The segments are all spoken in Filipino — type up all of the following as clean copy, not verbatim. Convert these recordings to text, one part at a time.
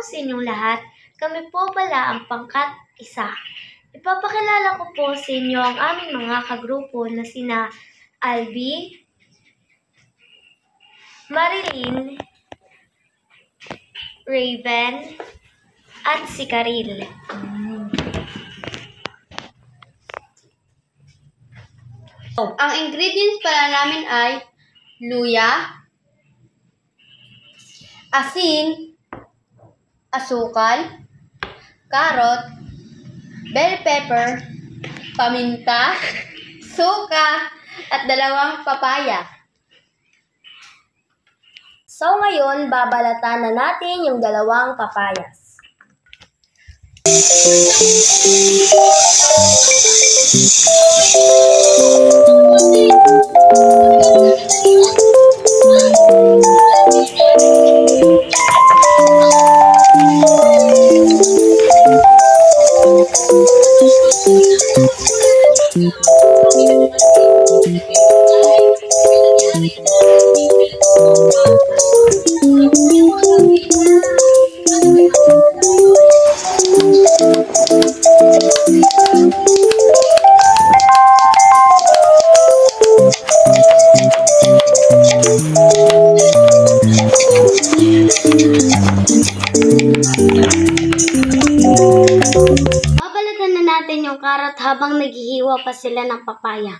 sa inyong lahat. Kami po pala ang pangkat isa. Ipapakilala ko po sa inyo ang aming mga kagrupo na sina Albi, Marilyn, Raven, at si Karil. Ang ingredients pala namin ay luya, asin, asukal, carrot, bell pepper, paminta, suka, at 2 papaya. So ngayon, babalatan na natin yung 2 papayas. Babalatan na natin yung carrot habang naghihiwa pa sila ng papaya.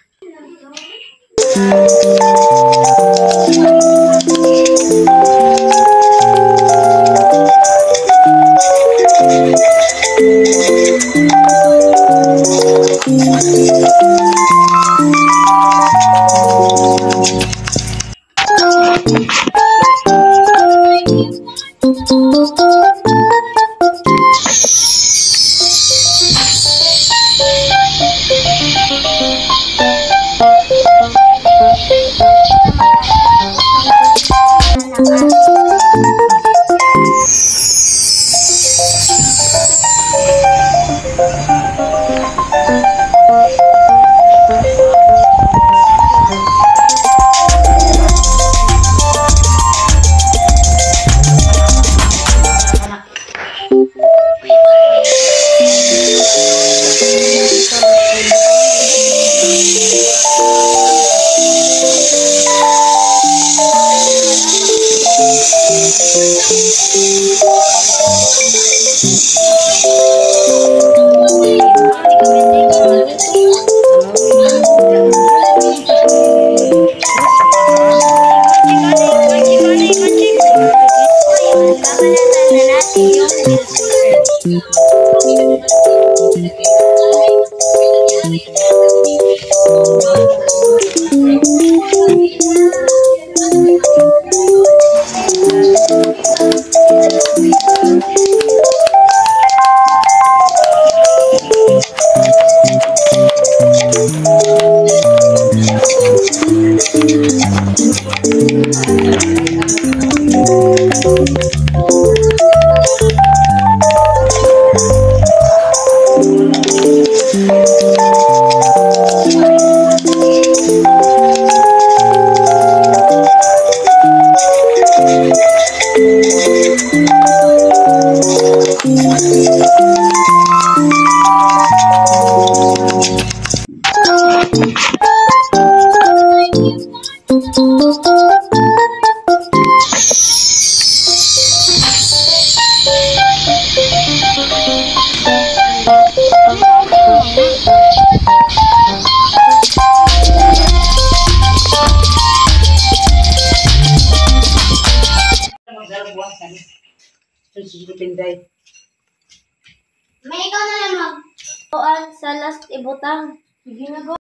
May ikaw na lang mag-uan sa last ibutang. Sige na go.